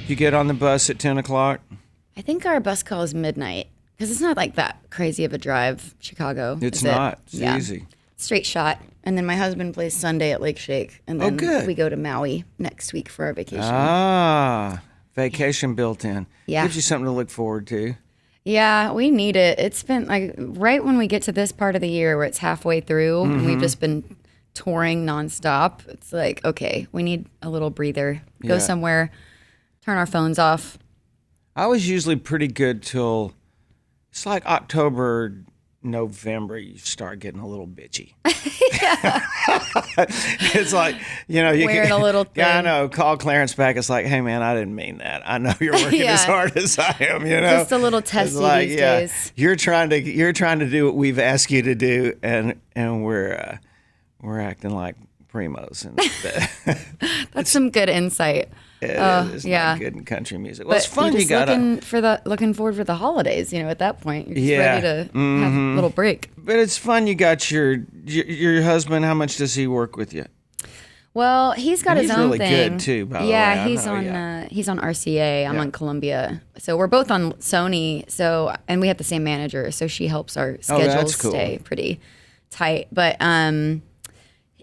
You get on the bus at 10 o'clock? I think our bus call is midnight because it's not like that crazy of a drive, Chicago. It's not. It's yeah. easy. Straight shot. And then my husband plays Sunday at Lake Shake. And then good. we go to Maui next week for our vacation. Ah, vacation built in. Yeah. Gives you something to look forward to. Yeah, we need it. It's been like right when we get to this part of the year where it's halfway through and we've just been touring nonstop. It's like, okay, we need a little breather. Go somewhere, turn our phones off. I was usually pretty good till it's like October, November, you start getting a little bitchy. It's like, you know, you Wearing can, a little thin. Yeah, I know. Call Clarence back. It's like, hey, man, I didn't mean that. I know you're working Yeah. as hard as I am, you know. Just a little It's testy like, these yeah, days. You're trying to do what we've asked you to do, and we're acting like primos. And That's some good insight. it's yeah. not good in country music. Well, But it's fun. you're You just got looking forward for the holidays. You know, at that point, you're just Yeah. ready to have a little break. but it's fun. You got your husband. How much does he work with you? Well, he's got And his he's own really thing. good, too, by the way. Yeah, I he's know, on yeah. he's on RCA. I'm Yeah. on Columbia. So we're both on Sony. So and we have the same manager. So she helps our schedules that's cool. stay pretty tight. But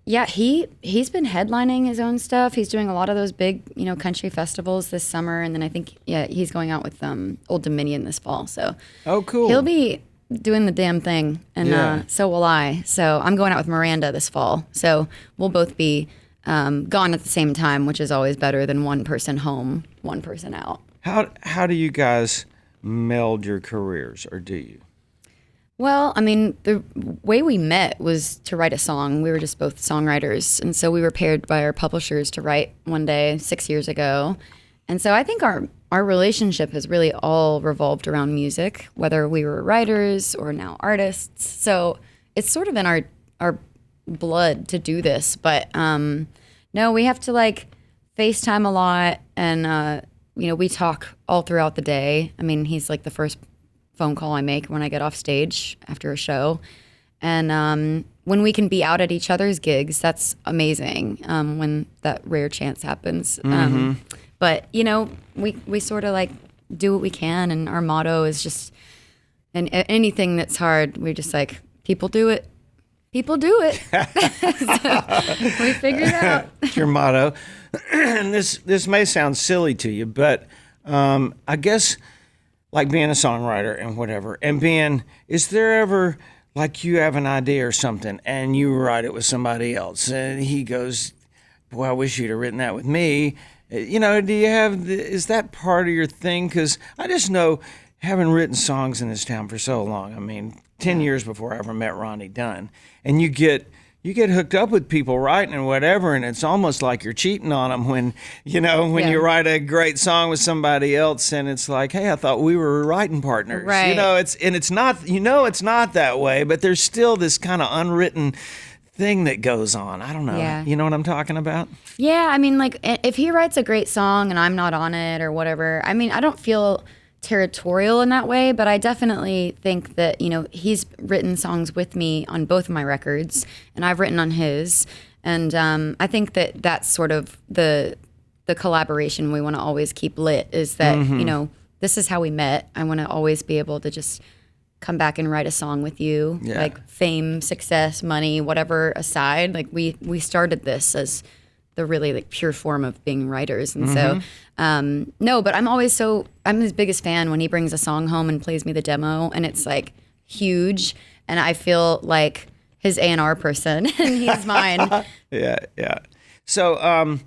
yeah, he's been headlining his own stuff. He's doing a lot of those big, you know, country festivals this summer, and then I think he's going out with Old Dominion this fall. So Oh, cool. he'll be doing the damn thing, and Yeah. so will I. So I'm going out with Miranda this fall. So we'll both be gone at the same time, which is always better than one person home, one person out. How do you guys meld your careers, or do you? Well, I mean, the way we met was to write a song. We were just both songwriters. And so we were paired by our publishers to write one day 6 years ago. And so I think our relationship has really all revolved around music, whether we were writers or now artists. So it's sort of in our blood to do this. But no, we have to like FaceTime a lot. And, you know, we talk all throughout the day. I mean, he's like the first phone call I make when I get off stage after a show. And when we can be out at each other's gigs, that's amazing when that rare chance happens. But, you know, we sort of like do what we can. And our motto is just, and anything that's hard, we're just like, people do it. People do it. So we figured it out. It's your motto. And this may sound silly to you, but I guess like being a songwriter and whatever, and is there ever like you have an idea or something and you write it with somebody else and he goes, boy, I wish you'd have written that with me. You know, is that part of your thing? Because I just know, having written songs in this town for so long, I mean, 10 years before I ever met Ronnie Dunn, and you get hooked up with people writing and whatever, and it's almost like you're cheating on them when you write a great song with somebody else, and it's like, hey, I thought we were writing partners. Right. You know, it's not, it's not that way, but there's still this kind of unwritten thing that goes on. I don't know. Yeah. You know what I'm talking about? Yeah, I mean, like, if he writes a great song and I'm not on it or whatever, I mean, I don't feel territorial in that way, but I definitely think that, you know, he's written songs with me on both of my records, and I've written on his. And I think that that's sort of the collaboration we want to always keep lit, is that, you know, this is how we met. I want to always be able to just come back and write a song with you, like fame, success, money, whatever aside. Like we started this as the really like pure form of being writers. And so, no, but I'm his biggest fan when he brings a song home and plays me the demo, and it's like huge. And I feel like his A&R person and he's mine. Yeah. So,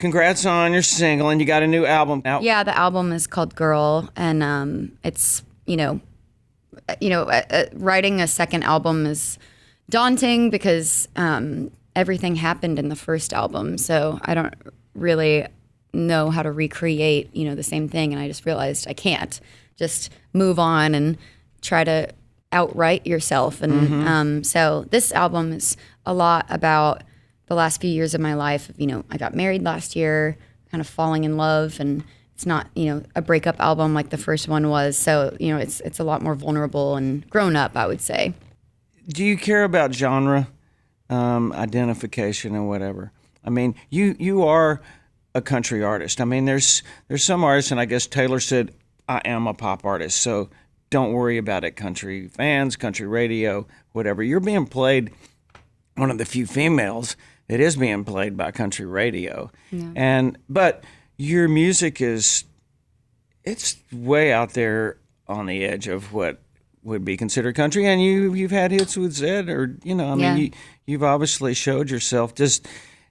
congrats on your single, and you got a new album out. Yeah, the album is called Girl, and it's, writing a second album is daunting because everything happened in the first album, so I don't really know how to recreate, the same thing, and I just realized I can't just move on and try to outright yourself. And so this album is a lot about the last few years of my life. I got married last year, kind of falling in love, and it's not, a breakup album like the first one was. So, it's a lot more vulnerable and grown up, I would say. Do you care about genre identification and whatever? I mean, you are a country artist. I mean, there's some artists, and I guess Taylor said, I am a pop artist, so don't worry about it, country fans, country radio, whatever. You're being played, one of the few females that is being played by country radio. Yeah. But your music it's way out there on the edge of what would be considered country, and you've had hits with Zed, or you've obviously showed yourself.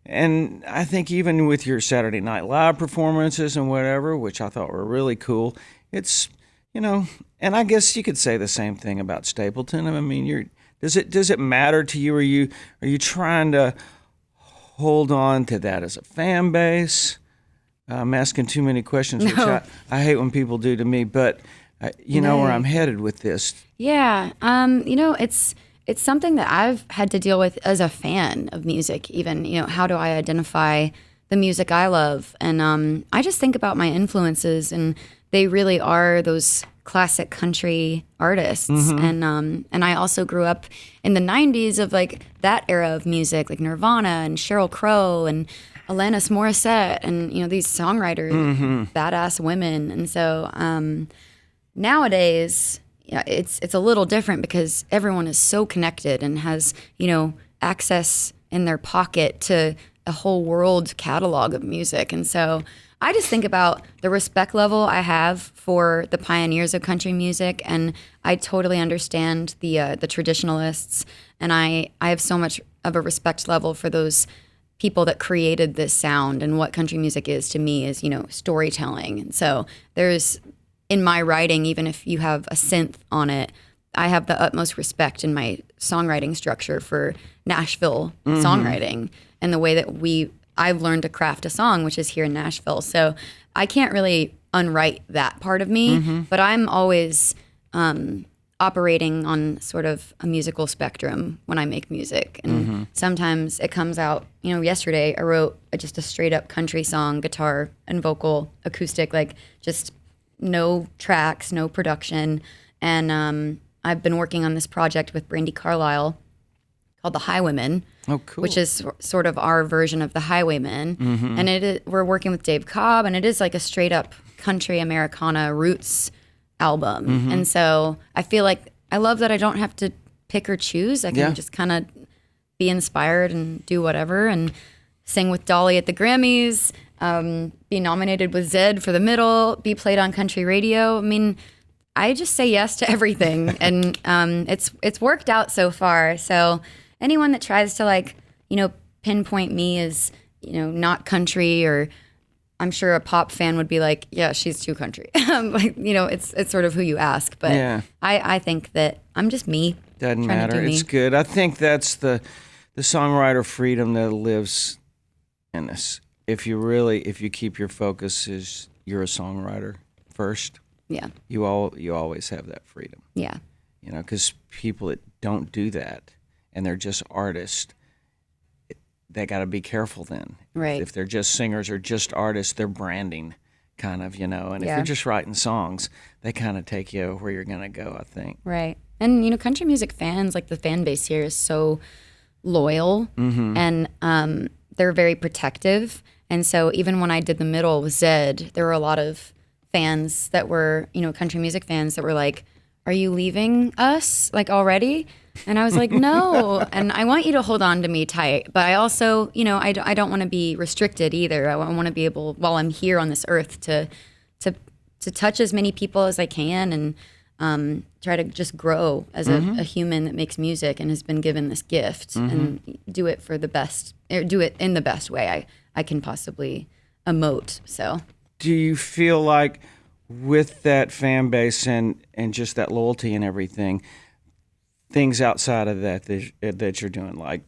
And I think even with your Saturday Night Live performances and whatever, which I thought were really cool, it's and I guess you could say the same thing about Stapleton. I mean, does it matter to you? Are you trying to hold on to that as a fan base? I'm asking too many questions, which I hate when people do to me, but you know where I'm headed with this. Yeah. It's something that I've had to deal with as a fan of music, even, how do I identify the music I love? And I just think about my influences, and they really are those classic country artists. Mm-hmm. And I also grew up in the 90s of like that era of music, like Nirvana and Sheryl Crow and Alanis Morissette and, these songwriters, mm-hmm. badass women. And so nowadays, it's a little different because everyone is so connected and has, access in their pocket to a whole world catalog of music. And so I just think about the respect level I have for the pioneers of country music, and I totally understand the traditionalists, and I have so much of a respect level for those people that created this sound. And what country music is to me is, storytelling. And so there's, in my writing, even if you have a synth on it, I have the utmost respect in my songwriting structure for Nashville mm-hmm. songwriting and the way that I've learned to craft a song, which is here in Nashville. So I can't really unwrite that part of me, mm-hmm. but I'm always operating on sort of a musical spectrum when I make music. And mm-hmm. sometimes it comes out, yesterday I wrote just a straight up country song, guitar and vocal, acoustic, like just no tracks, no production. And I've been working on this project with Brandi Carlile called The Highwaymen, which is sort of our version of The Highwaymen. Mm-hmm. And we're working with Dave Cobb, and it is like a straight up country Americana roots album. Mm-hmm. And so I feel like I love that I don't have to pick or choose. I can just kind of be inspired and do whatever, and sing with Dolly at the Grammys, be nominated with Zed for the middle, be played on country radio. I mean, I just say yes to everything, and it's worked out so far. So anyone that tries to pinpoint me as not country, or I'm sure a pop fan would be like, yeah, she's too country. It's sort of who you ask, but I think that I'm just me. Doesn't matter. It's good. I think that's the songwriter freedom that lives in this. If you keep your focus as you're a songwriter first. Yeah. You always have that freedom. Yeah. Because people that don't do that and they're just artists, they got to be careful then. Right. If they're just singers or just artists, they're branding kind of, And if you're just writing songs, they kind of take you where you're going to go, I think. Right. And, country music fans, like the fan base here is so loyal mm-hmm. and they're very protective. And so even when I did the middle with Zed, there were a lot of fans that were, country music fans that were like, are you leaving us already? And I was like, no. And I want you to hold on to me tight. But I also, I don't want to be restricted either. I want to be able, while I'm here on this earth, to touch as many people as I can and try to just grow as mm-hmm. a human that makes music and has been given this gift mm-hmm. and do it for the best, or do it in the best way I can possibly emote. So. Do you feel like with that fan base and just that loyalty and everything, things outside of that you're doing, like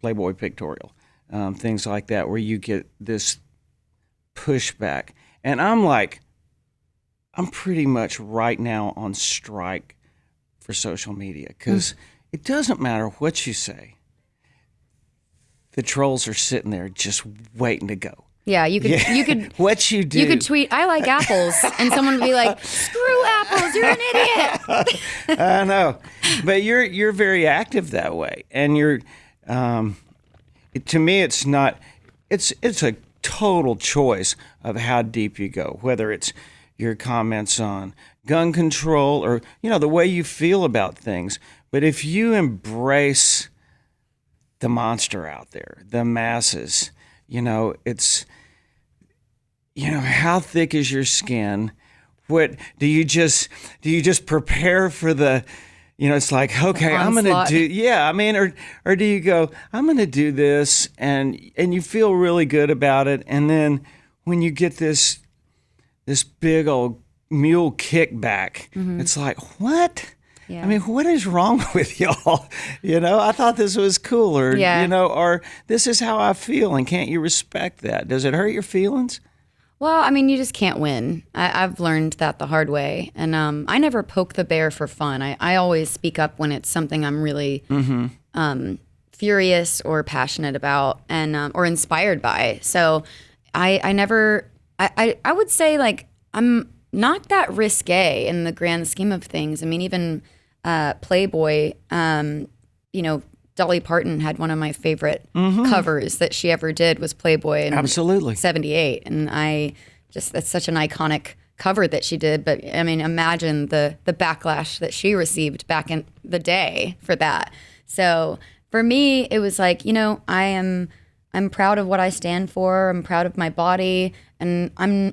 Playboy Pictorial, things like that, where you get this pushback? And I'm pretty much right now on strike for social media, because it doesn't matter what you say. The trolls are sitting there just waiting to go. Yeah, you could. What you do? You could tweet, "I like apples," and someone would be like, "Screw apples! You're an idiot." I know, but you're very active that way, and you're. To me, it's not. It's a total choice of how deep you go, whether it's your comments on gun control or, the way you feel about things. But if you embrace the monster out there, the masses, it's, how thick is your skin? What do you just prepare for the, it's like, okay, I'm going to do, or do you go, I'm going to do this and you feel really good about it. And then when you get this big old mule kickback, it's like, what? Yeah. I mean, what is wrong with y'all? I thought this was cool, or, or this is how I feel, and can't you respect that? Does it hurt your feelings? Well, I mean, you just can't win. I've learned that the hard way. And I never poke the bear for fun. I always speak up when it's something I'm really furious or passionate about and or inspired by. So I would say, like, I'm not that risque in the grand scheme of things. I mean, even Playboy, Dolly Parton had one of my favorite covers that she ever did was Playboy in Absolutely. 78. And that's such an iconic cover that she did. But I mean, imagine the backlash that she received back in the day for that. So for me, it was like, I'm proud of what I stand for. I'm proud of my body. And I'm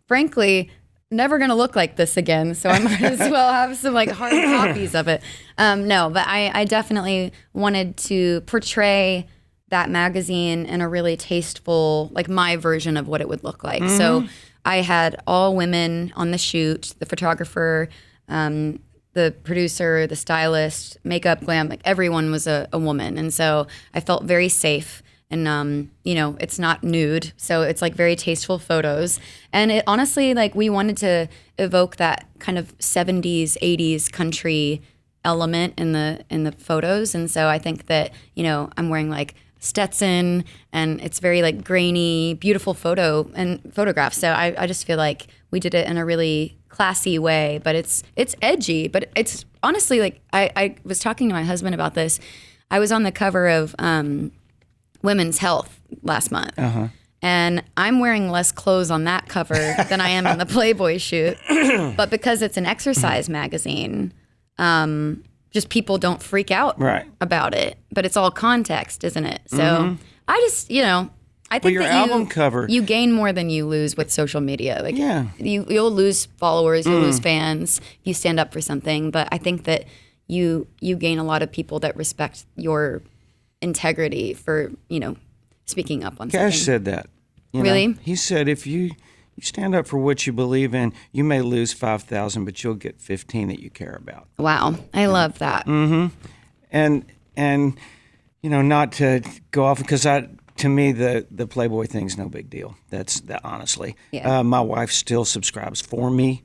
frankly never going to look like this again. So I might as well have some like hard copies of it. No, but I definitely wanted to portray that magazine in a really tasteful, like my version of what it would look like. So I had all women on the shoot, the photographer, the producer, the stylist, makeup, glam, like everyone was a woman. And so I felt very safe. And, it's not nude. So it's like very tasteful photos. And it honestly, like we wanted to evoke that kind of 70s, 80s country element in the photos. And so I think that, I'm wearing like Stetson and it's very like grainy, beautiful photographs. So I just feel like we did it in a really classy way, but it's edgy, but it's honestly like, I was talking to my husband about this. I was on the cover of, Women's Health last month. And I'm wearing less clothes on that cover than I am in the Playboy shoot. But because it's an exercise magazine, just people don't freak out about it. But it's all context, isn't it? So I just, I think your album cover, you gain more than you lose with social media. Like you'll lose followers, you'll lose fans, you stand up for something. But I think that you gain a lot of people that respect your integrity for, speaking up on something. Cash said that. Really? He said if you stand up for what you believe in, you may lose 5,000, but you'll get 15 that you care about. Wow. I love that. And not to go off, because to me, the Playboy thing's no big deal. That's honestly. Yeah. My wife still subscribes for me.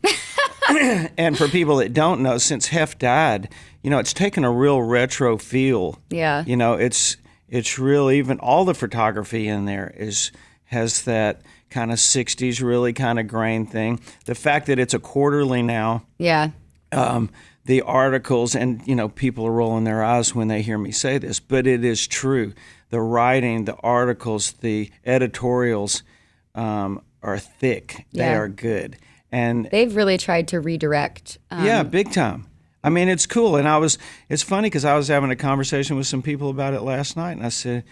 And for people that don't know, since Hef died, it's taken a real retro feel. Yeah. It's real. Even all the photography in there has that kind of 60s, really kind of grain thing. The fact that it's a quarterly now. Yeah. The articles, and people are rolling their eyes when they hear me say this, but it is true. The writing, the articles, the editorials are thick. Yeah. They are good. And they've really tried to redirect. Big time. I mean, it's cool. And it's funny because I was having a conversation with some people about it last night. And I said,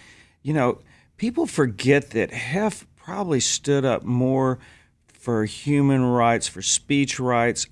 people forget that Hef probably stood up more for human rights, for speech rights.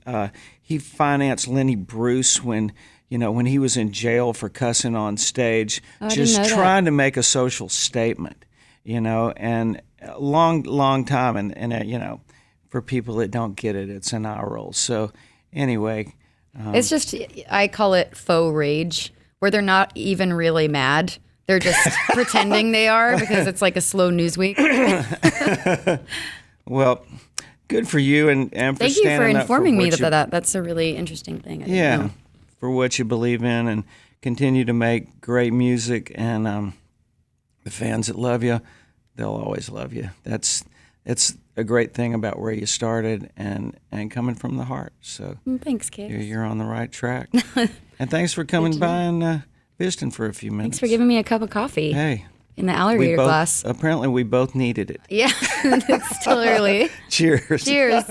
He financed Lenny Bruce when he was in jail for cussing on stage, just trying to make a social statement, and a long time. And for people that don't get it, it's an eye roll. So anyway. It's just, I call it faux rage, where they're not even really mad. They're just pretending they are because it's like a slow news week. Well, good for you and for Thank you for standing up informing me for that that's a really interesting thing. I didn't know. For what you believe in, and continue to make great music. And the fans that love you, they'll always love you. It's a great thing about where you started and coming from the heart. So thanks, Kix. You're on the right track. And thanks for coming by and visiting for a few minutes. Thanks for giving me a cup of coffee. Hey, in the alligator glass. Apparently, we both needed it. Yeah, it's still early. Cheers. Cheers.